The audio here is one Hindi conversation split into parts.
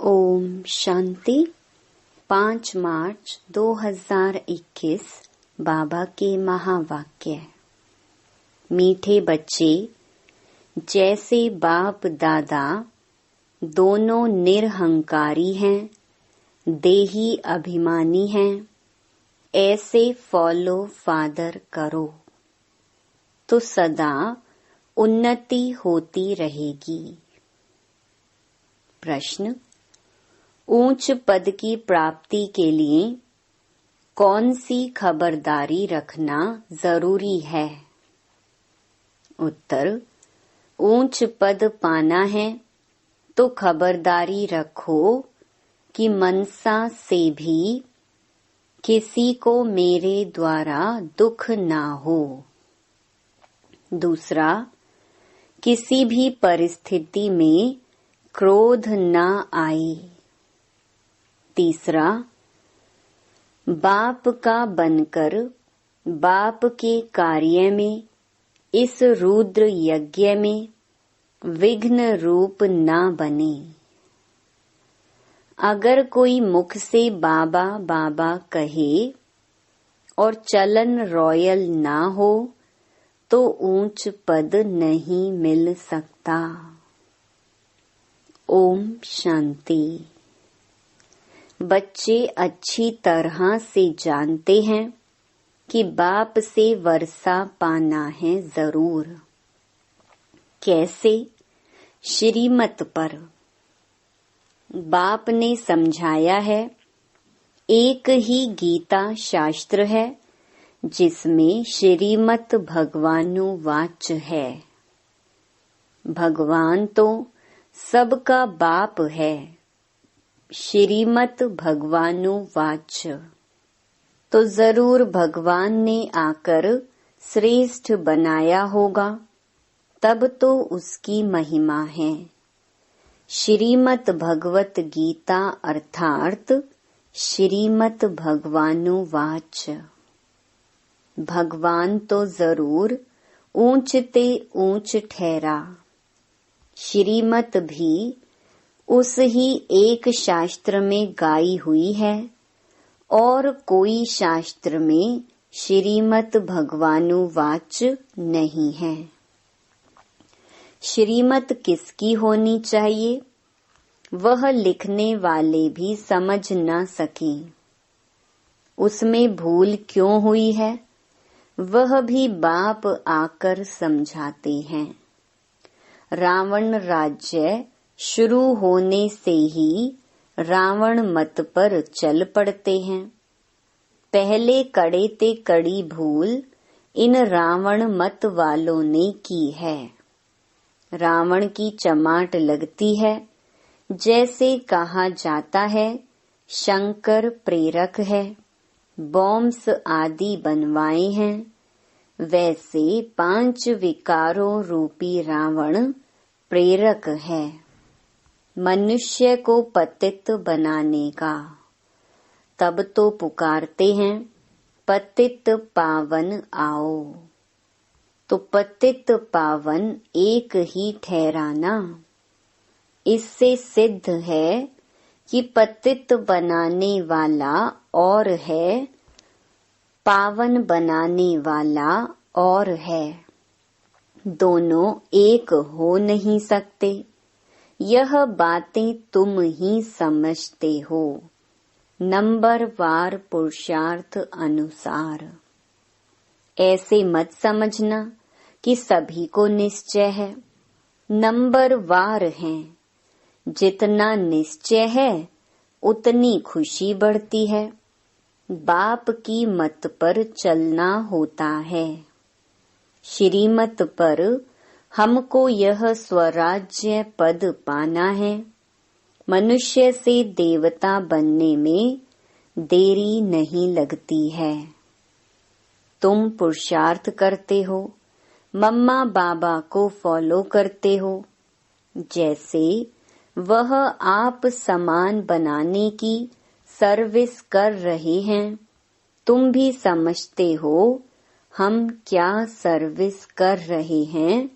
ओम शांति। 5 मार्च 2021 बाबा के महावाक्य। मीठे बच्चे, जैसे बाप दादा दोनों निरहंकारी हैं, देही अभिमानी हैं, ऐसे फॉलो फादर करो तो सदा उन्नति होती रहेगी। प्रश्न: ऊंच पद की प्राप्ति के लिए कौन सी खबरदारी रखना जरूरी है? उत्तर: ऊंच पद पाना है तो खबरदारी रखो कि मनसा से भी किसी को मेरे द्वारा दुख ना हो। दूसरा, किसी भी परिस्थिति में क्रोध ना आए। तीसरा, बाप का बनकर बाप के कार्य में, इस रुद्र यज्ञ में विघ्न रूप ना बने। अगर कोई मुख से बाबा बाबा कहे और चलन रॉयल ना हो तो ऊंच पद नहीं मिल सकता। ओम शांति। बच्चे अच्छी तरह से जानते हैं कि बाप से वर्षा पाना है जरूर। कैसे? श्रीमत पर। बाप ने समझाया है, एक ही गीता शास्त्र है जिसमें श्रीमत भगवानुवाच है। भगवान तो सबका बाप है। श्रीमत भगवानुवाच तो जरूर भगवान ने आकर श्रेष्ठ बनाया होगा, तब तो उसकी महिमा है। श्रीमत भगवत गीता अर्थात श्रीमत भगवानुवाच। भगवान तो जरूर ऊंच ते ऊंच ठहरा। श्रीमत भी उस ही एक शास्त्र में गाई हुई है और कोई शास्त्र में श्रीमत भगवानुवाच नहीं है। श्रीमत किसकी होनी चाहिए, वह लिखने वाले भी समझ न सके। उसमें भूल क्यों हुई है, वह भी बाप आकर समझाते हैं। रावण राज्य शुरू होने से ही रावण मत पर चल पड़ते हैं। पहले कड़े ते कड़ी भूल इन रावण मत वालों ने की है। रावण की चमाट लगती है। जैसे कहा जाता है, शंकर प्रेरक है, बॉम्ब्स आदि बनवाए हैं, वैसे 5 विकारों रूपी रावण प्रेरक है मनुष्य को पतित बनाने का। तब तो पुकारते हैं, पतित पावन आओ। तो पतित पावन एक ही ठहराना। इससे सिद्ध है कि पतित बनाने वाला और है, पावन बनाने वाला और है। दोनों एक हो नहीं सकते। यह बातें तुम ही समझते हो, नंबरवार पुरुषार्थ अनुसार। ऐसे मत समझना कि सभी को निश्चय है। नंबरवार हैं। जितना निश्चय है उतनी खुशी बढ़ती है। बाप की मत पर चलना होता है। श्रीमत पर हमको यह स्वराज्य पद पाना है। मनुष्य से देवता बनने में देरी नहीं लगती है। तुम पुरुषार्थ करते हो, मम्मा बाबा को फॉलो करते हो। जैसे वह आप समान बनाने की सर्विस कर रहे हैं, तुम भी समझते हो हम क्या सर्विस कर रहे हैं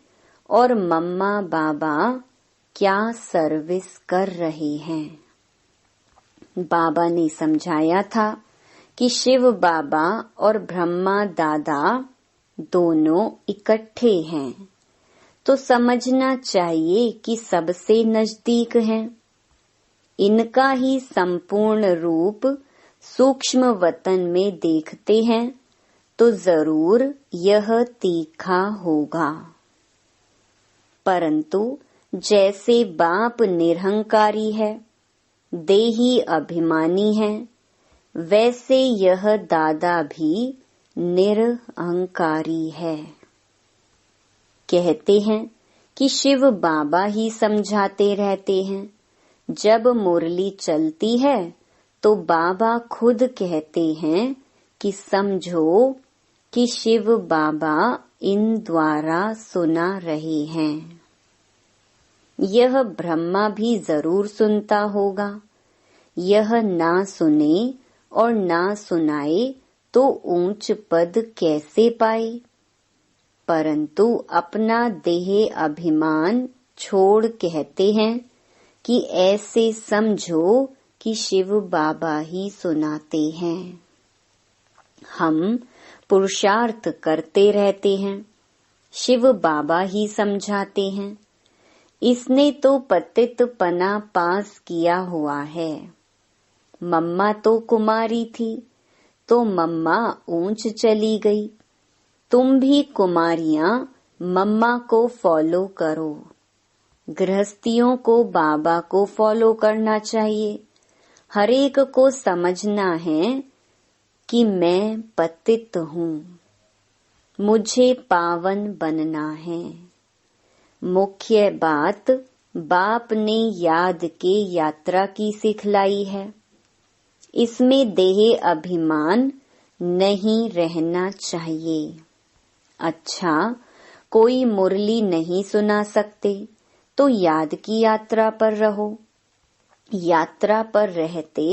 और मम्मा बाबा क्या सर्विस कर रहे हैं। बाबा ने समझाया था कि शिव बाबा और ब्रह्मा दादा दोनों इकट्ठे हैं, तो समझना चाहिए कि सबसे नजदीक हैं। इनका ही संपूर्ण रूप सूक्ष्म वतन में देखते हैं तो जरूर यह तीखा होगा। परंतु जैसे बाप निरहंकारी है, देही अभिमानी है, वैसे यह दादा भी निरहंकारी है। कहते हैं कि शिव बाबा ही समझाते रहते हैं। जब मुरली चलती है तो बाबा खुद कहते हैं कि समझो कि शिव बाबा इन द्वारा सुना रहे हैं। यह ब्रह्मा भी जरूर सुनता होगा। यह ना सुने और ना सुनाए तो ऊंच पद कैसे पाए। परंतु अपना देह अभिमान छोड़ कहते हैं कि ऐसे समझो कि शिव बाबा ही सुनाते हैं। हम पुरुषार्थ करते रहते हैं, शिव बाबा ही समझाते हैं। इसने तो पतितपना पास किया हुआ है। मम्मा तो कुमारी थी तो मम्मा ऊंच चली गई। तुम भी कुमारियां मम्मा को फॉलो करो। गृहस्थियों को बाबा को फॉलो करना चाहिए। हरेक को समझना है कि मैं पतित हूँ, मुझे पावन बनना है। मुख्य बात बाप ने याद के यात्रा की सिखलाई है। इसमें देह अभिमान नहीं रहना चाहिए। अच्छा, कोई मुरली नहीं सुना सकते तो याद की यात्रा पर रहो। यात्रा पर रहते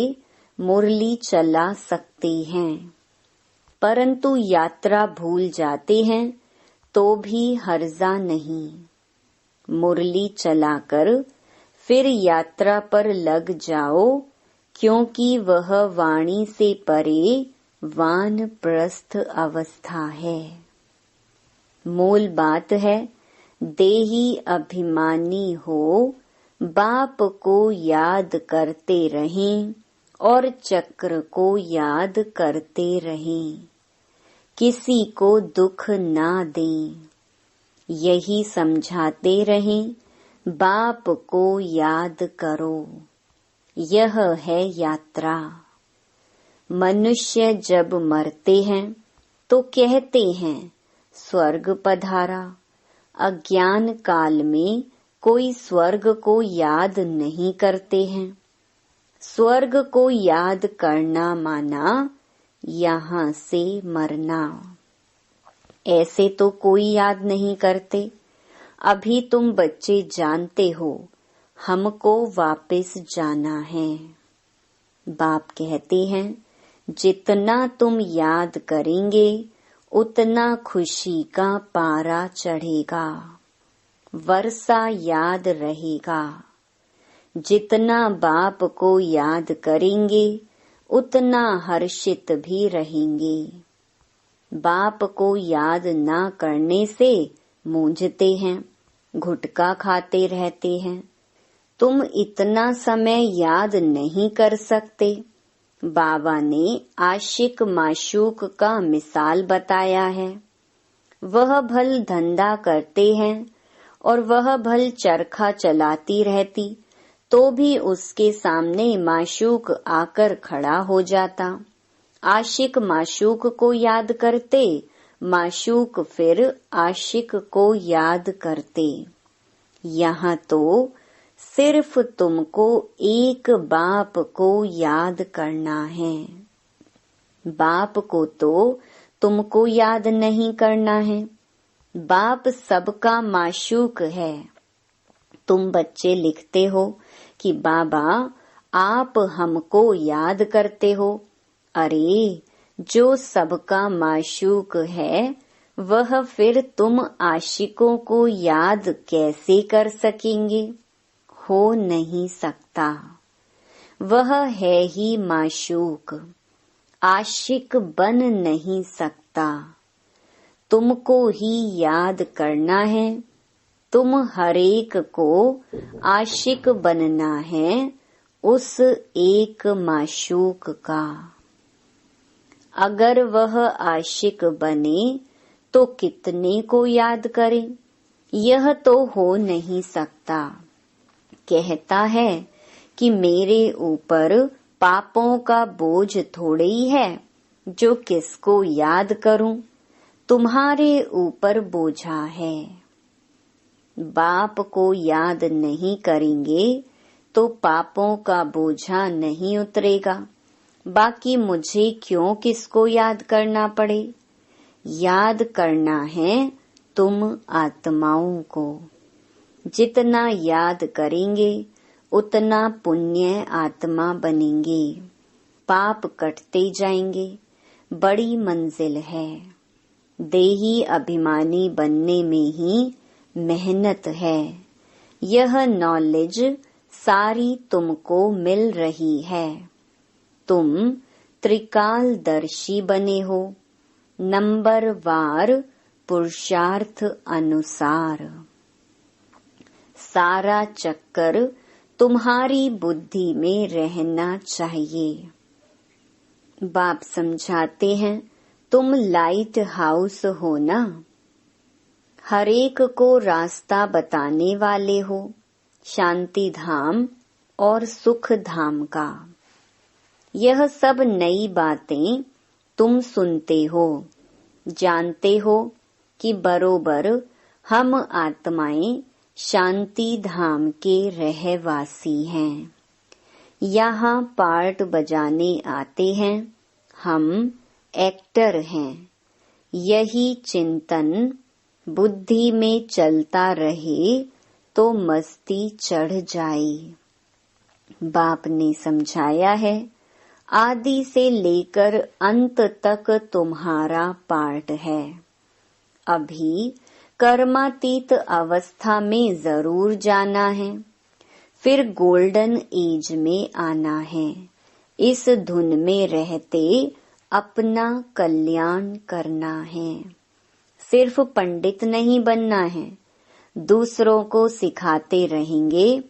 मुरली चला सकते हैं, परंतु यात्रा भूल जाते हैं तो भी हर्जा नहीं। मुरली चलाकर फिर यात्रा पर लग जाओ, क्योंकि वह वाणी से परे वानप्रस्थ अवस्था है। मूल बात है, देही अभिमानी हो, बाप को याद करते रहें और चक्र को याद करते रहें। किसी को दुख ना दें, यही समझाते रहें। बाप को याद करो, यह है यात्रा। मनुष्य जब मरते हैं तो कहते हैं स्वर्ग पधारा। अज्ञान काल में कोई स्वर्ग को याद नहीं करते हैं। स्वर्ग को याद करना माना यहाँ से मरना। ऐसे तो कोई याद नहीं करते। अभी तुम बच्चे जानते हो हमको वापस जाना है। बाप कहते हैं जितना तुम याद करेंगे उतना खुशी का पारा चढ़ेगा, वर्षा याद रहेगा। जितना बाप को याद करेंगे उतना हर्षित भी रहेंगे। बाप को याद ना करने से मूंझते हैं, गुटखा खाते रहते हैं। तुम इतना समय याद नहीं कर सकते। बाबा ने आशिक माशूक का मिसाल बताया है। वह भल धंधा करते हैं और वह भल चरखा चलाती रहती तो भी उसके सामने माशूक आकर खड़ा हो जाता। आशिक माशूक को याद करते, माशूक फिर आशिक को याद करते। यहाँ तो सिर्फ तुमको एक बाप को याद करना है। बाप को तो तुमको याद नहीं करना है। बाप सबका माशूक है। तुम बच्चे लिखते हो कि बाबा आप हमको याद करते हो। अरे, जो सबका माशूक है वह फिर तुम आशिकों को याद कैसे कर सकेंगे? हो नहीं सकता। वह है ही माशूक, आशिक बन नहीं सकता। तुमको ही याद करना है, तुम हरेक को आशिक बनना है उस एक माशूक का। अगर वह आशिक बने तो कितने को याद करे, यह तो हो नहीं सकता। कहता है कि मेरे ऊपर पापों का बोझ थोड़े ही है जो किसको याद करूं, तुम्हारे ऊपर बोझा है। बाप को याद नहीं करेंगे तो पापों का बोझा नहीं उतरेगा। बाकी मुझे क्यों किसको याद करना पड़े। याद करना है तुम आत्माओं को। जितना याद करेंगे उतना पुण्य आत्मा बनेंगे। पाप कटते जाएंगे। बड़ी मंजिल है। देही अभिमानी बनने में ही मेहनत है। यह नॉलेज सारी तुमको मिल रही है। तुम त्रिकालदर्शी बने हो, नंबर वार पुरुषार्थ अनुसार। सारा चक्कर तुम्हारी बुद्धि में रहना चाहिए। बाप समझाते हैं, तुम लाइट हाउस हो ना, हरेक को रास्ता बताने वाले हो, शांति धाम और सुख धाम का। यह सब नई बातें तुम सुनते हो, जानते हो कि बरोबर हम आत्माएं शांति धाम के रहवासी हैं। यहाँ पार्ट बजाने आते हैं, हम एक्टर हैं। यही चिंतन बुद्धि में चलता रहे तो मस्ती चढ़ जाए। बाप ने समझाया है, आदि से लेकर अंत तक तुम्हारा पार्ट है। अभी कर्मातीत अवस्था में जरूर जाना है, फिर गोल्डन एज में आना है। इस धुन में रहते अपना कल्याण करना है। सिर्फ पंडित नहीं बनना है। दूसरों को सिखाते रहेंगे,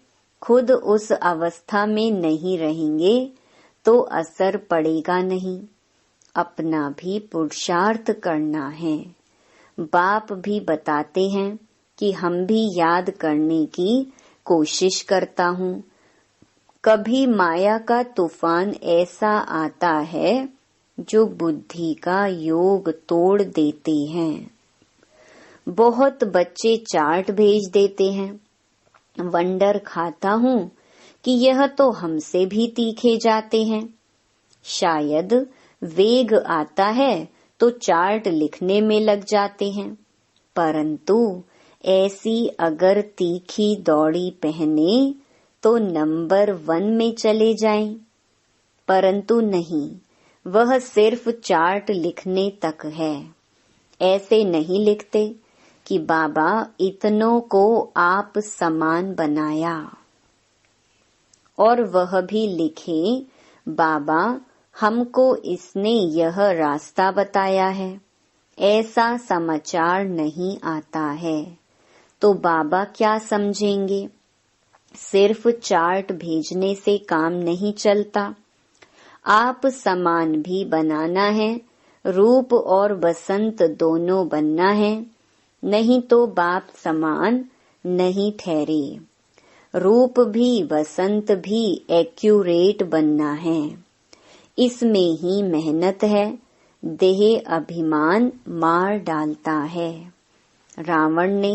खुद उस अवस्था में नहीं रहेंगे तो असर पड़ेगा नहीं। अपना भी पुरुषार्थ करना है। बाप भी बताते हैं कि हम भी याद करने की कोशिश करता हूँ। कभी माया का तूफान ऐसा आता है जो बुद्धि का योग तोड़ देते हैं। बहुत बच्चे चार्ट भेज देते हैं। वंडर खाता हूँ कि यह तो हमसे भी तीखे जाते हैं। शायद वेग आता है तो चार्ट लिखने में लग जाते हैं, परंतु ऐसी अगर तीखी दौड़ी पहने तो नंबर 1 में चले जाएं। परंतु नहीं, वह सिर्फ चार्ट लिखने तक है। ऐसे नहीं लिखते कि बाबा इतनों को आप समान बनाया, और वह भी लिखे बाबा हमको इसने यह रास्ता बताया है। ऐसा समाचार नहीं आता है तो बाबा क्या समझेंगे। सिर्फ चार्ट भेजने से काम नहीं चलता। आप समान भी बनाना है, रूप और बसंत दोनों बनना है, नहीं तो बाप समान नहीं ठहरे। रूप भी वसंत भी एक्यूरेट बनना है। इसमें ही मेहनत है। देह अभिमान मार डालता है। रावण ने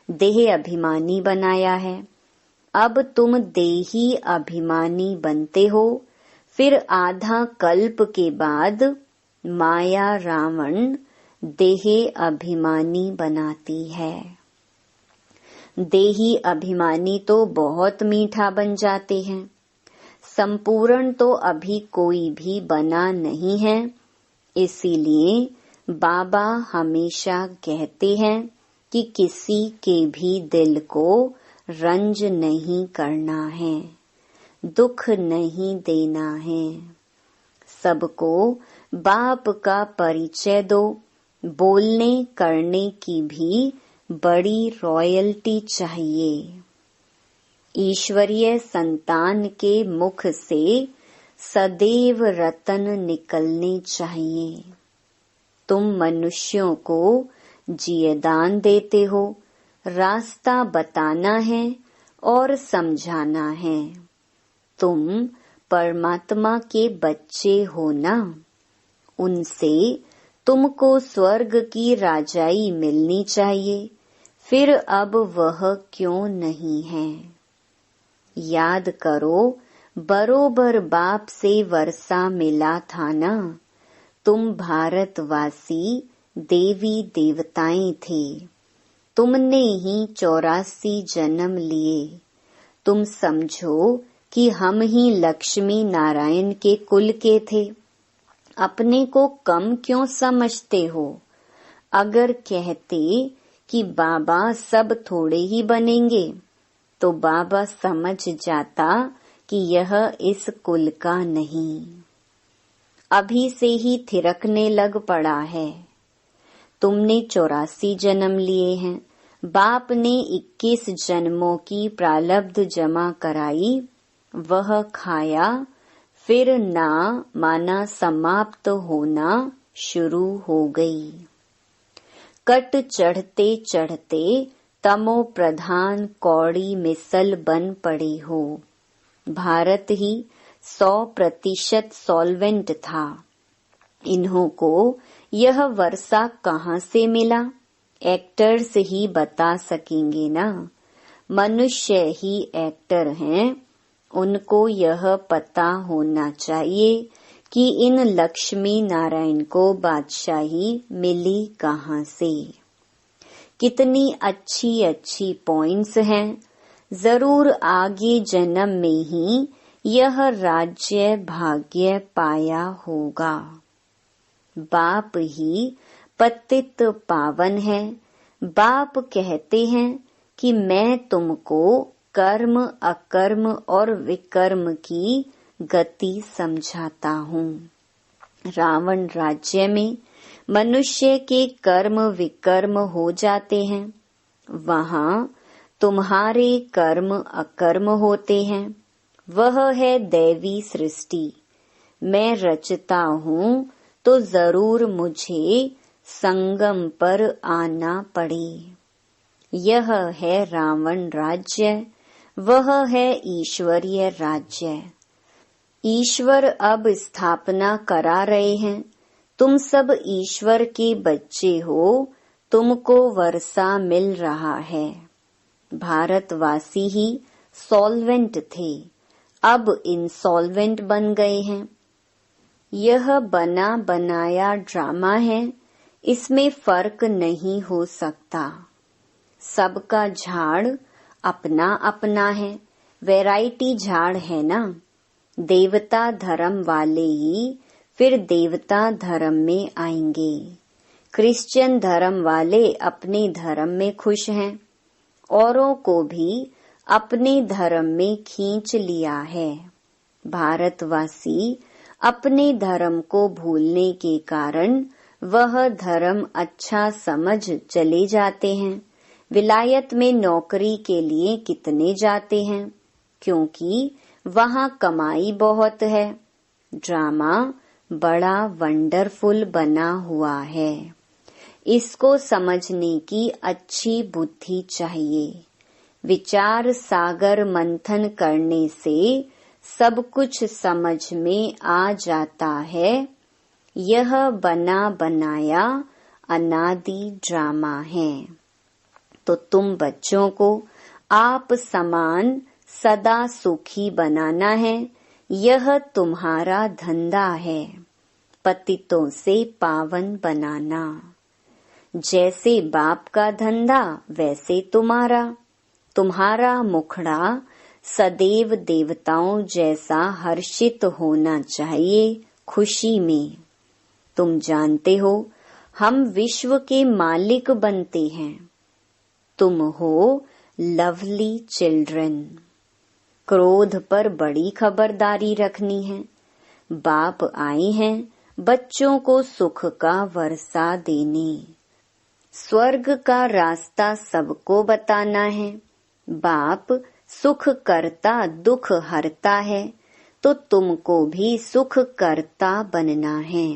देह अभिमानी बनाया है। अब तुम देही अभिमानी बनते हो। फिर आधा कल्प के बाद माया रावण देह अभिमानी बनाती है। देही अभिमानी तो बहुत मीठा बन जाते हैं। संपूर्ण तो अभी कोई भी बना नहीं है। इसीलिए बाबा हमेशा कहते हैं कि किसी के भी दिल को रंज नहीं करना है। दुख नहीं देना है। सबको बाप का परिचय दो। बोलने करने की भी बड़ी रॉयल्टी चाहिए। ईश्वरीय संतान के मुख से सदैव रतन निकलने चाहिए। तुम मनुष्यों को जियदान देते हो, रास्ता बताना है और समझाना है। तुम परमात्मा के बच्चे हो ना, उनसे तुमको स्वर्ग की राजाई मिलनी चाहिए, फिर अब वह क्यों नहीं है। याद करो, बरोबर बाप से वर्षा मिला था ना। तुम भारतवासी देवी देवताएं थे। तुमने ही 84 जन्म लिए। तुम समझो कि हम ही लक्ष्मी नारायण के कुल के थे। अपने को कम क्यों समझते हो? अगर कहते कि बाबा सब थोड़े ही बनेंगे, तो बाबा समझ जाता कि यह इस कुल का नहीं। अभी से ही थिरकने लग पड़ा है। तुमने 84 जन्म लिए हैं। बाप ने 21 जन्मों की प्रारब्ध जमा कराई, वह खाया, फिर ना माना समाप्त होना शुरू हो गई। कट चढ़ते चढ़ते तमो प्रधान कौड़ी मिसल बन पड़े हो। भारत ही 100% सॉल्वेंट था। इन्हों को यह वर्षा कहाँ से मिला? एक्टर्स ही बता सकेंगे ना। मनुष्य ही एक्टर हैं। उनको यह पता होना चाहिए कि इन लक्ष्मी नारायण को बादशाही मिली कहाँ से। कितनी अच्छी अच्छी पॉइंट्स हैं। जरूर आगे जन्म में ही यह राज्य भाग्य पाया होगा। बाप ही पतित पावन है। बाप कहते हैं कि मैं तुमको कर्म अकर्म और विकर्म की गति समझाता हूँ। रावण राज्य में मनुष्य के कर्म विकर्म हो जाते हैं। वहाँ तुम्हारे कर्म अकर्म होते हैं। वह है दैवी सृष्टि। मैं रचता हूँ तो जरूर मुझे संगम पर आना पड़े। यह है रावण राज्य, वह है ईश्वरीय राज्य। ईश्वर अब स्थापना करा रहे हैं। तुम सब ईश्वर के बच्चे हो। तुमको वर्षा मिल रहा है। भारतवासी ही सॉल्वेंट थे, अब इंसॉल्वेंट बन गए हैं। यह बना बनाया ड्रामा है, इसमें फर्क नहीं हो सकता। सबका झाड़ अपना अपना है। वैरायटी झाड़ है ना। देवता धर्म वाले ही फिर देवता धर्म में आएंगे। क्रिश्चियन धर्म वाले अपने धर्म में खुश हैं। औरों को भी अपने धर्म में खींच लिया है। भारतवासी अपने धर्म को भूलने के कारण वह धर्म अच्छा समझ चले जाते हैं। विलायत में नौकरी के लिए कितने जाते हैं? क्योंकि वहाँ कमाई बहुत है। ड्रामा बड़ा वंडरफुल बना हुआ है। इसको समझने की अच्छी बुद्धि चाहिए। विचार सागर मंथन करने से सब कुछ समझ में आ जाता है। यह बना बनाया अनादि ड्रामा है। तो तुम बच्चों को आप समान सदा सुखी बनाना है। यह तुम्हारा धंधा है। पतितों से पावन बनाना। जैसे बाप का धंधा वैसे तुम्हारा। तुम्हारा मुखड़ा सदैव देवताओं जैसा हर्षित होना चाहिए, खुशी में। तुम जानते हो हम विश्व के मालिक बनते हैं। तुम हो लवली चिल्ड्रन। क्रोध पर बड़ी खबरदारी रखनी है। बाप आए हैं बच्चों को सुख का वर्षा देने। स्वर्ग का रास्ता सबको बताना है। बाप सुख करता दुख हरता है, तो तुमको भी सुख करता बनना है।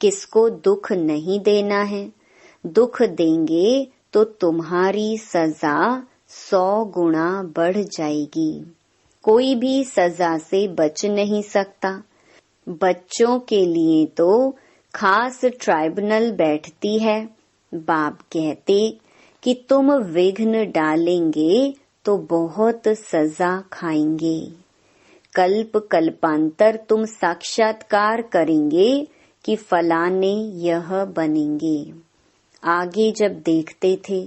किसको दुख नहीं देना है। दुख देंगे तो तुम्हारी सजा 100 गुना बढ़ जाएगी। कोई भी सजा से बच नहीं सकता। बच्चों के लिए तो खास ट्राइब्यूनल बैठती है। बाप कहते कि तुम विघ्न डालेंगे तो बहुत सजा खाएंगे। कल्प कल्पांतर तुम साक्षात्कार करेंगे कि फलाने यह बनेंगे। आगे जब देखते थे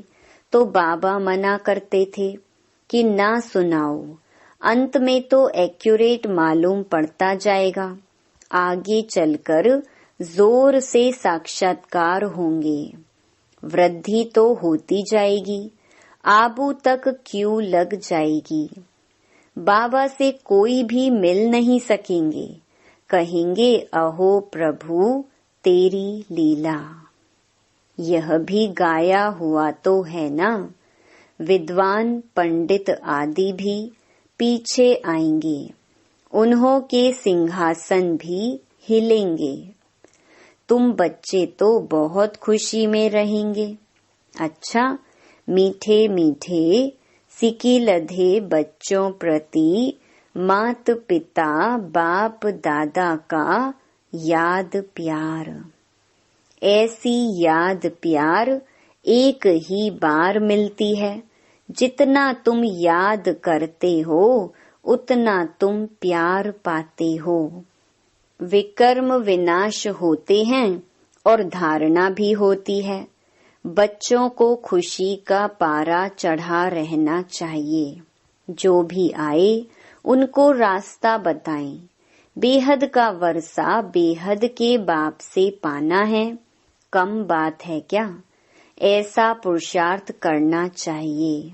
तो बाबा मना करते थे कि ना सुनाओ, अंत में तो एक्यूरेट मालूम पड़ता जाएगा। आगे चलकर जोर से साक्षात्कार होंगे। वृद्धि तो होती जाएगी, आबू तक क्यों लग जाएगी। बाबा से कोई भी मिल नहीं सकेंगे। कहेंगे अहो प्रभु तेरी लीला। यह भी गाया हुआ तो है ना। विद्वान पंडित आदि भी पीछे आएंगे। उन्हों के सिंहासन भी हिलेंगे। तुम बच्चे तो बहुत खुशी में रहेंगे। अच्छा, मीठे मीठे सिकिलधे बच्चों प्रति मात पिता बाप दादा का याद प्यार। ऐसी याद प्यार एक ही बार मिलती है। जितना तुम याद करते हो उतना तुम प्यार पाते हो। विकर्म विनाश होते हैं और धारणा भी होती है। बच्चों को खुशी का पारा चढ़ा रहना चाहिए। जो भी आए उनको रास्ता बताएं। बेहद का वर्षा बेहद के बाप से पाना है, कम बात है क्या। ऐसा पुरुषार्थ करना चाहिए।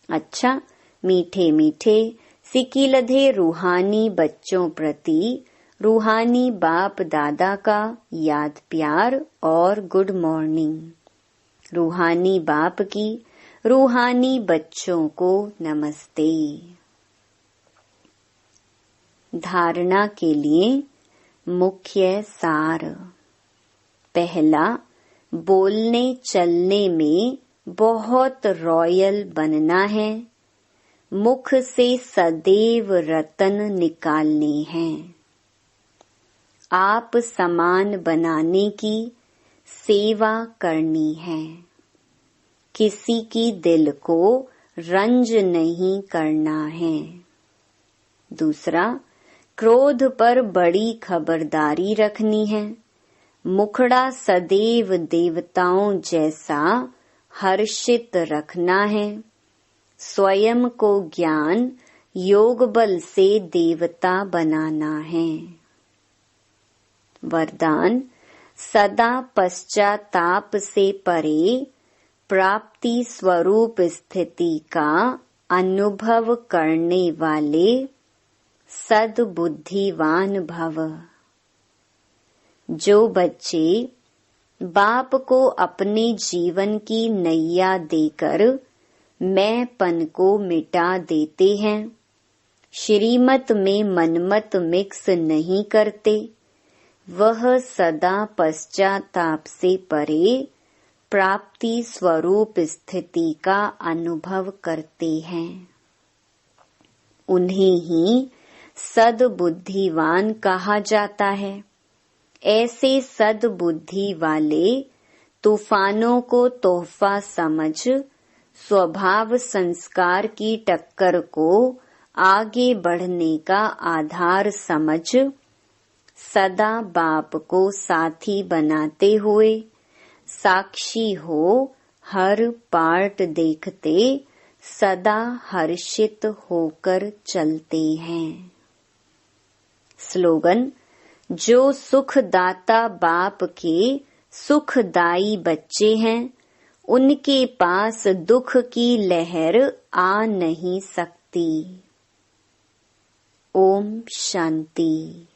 अच्छा, मीठे मीठे सिकिलधे रूहानी बच्चों प्रति रूहानी बाप दादा का याद प्यार और गुड मॉर्निंग। रूहानी बाप की रूहानी बच्चों को नमस्ते। धारणा के लिए मुख्य सार। पहला, बोलने चलने में बहुत रॉयल बनना है। मुख से सदैव रतन निकालने हैं। आप समान बनाने की सेवा करनी है। किसी की दिल को रंज नहीं करना है। दूसरा, क्रोध पर बड़ी खबरदारी रखनी है। मुखड़ा सदैव देवताओं जैसा हर्षित रखना है। स्वयं को ज्ञान योग बल से देवता बनाना है। वरदान, सदा पश्चाताप से परे प्राप्ति स्वरूप स्थिति का अनुभव करने वाले सद्बुद्धिवान भव। जो बच्चे बाप को अपने जीवन की नैया देकर मैंपन को मिटा देते हैं, श्रीमत में मनमत मिक्स नहीं करते, वह सदा पश्चाताप से परे प्राप्ति स्वरूप स्थिति का अनुभव करते हैं। उन्हें ही सद्बुद्धिवान कहा जाता है। ऐसे सद्बुद्धि वाले तूफानों को तोहफा समझ स्वभाव संस्कार की टक्कर को आगे बढ़ने का आधार समझ सदा बाप को साथी बनाते हुए साक्षी हो हर पार्ट देखते सदा हर्षित होकर चलते हैं। स्लोगन, जो सुखदाता बाप के सुखदाई बच्चे हैं उनके पास दुख की लहर आ नहीं सकती। ओम शांति।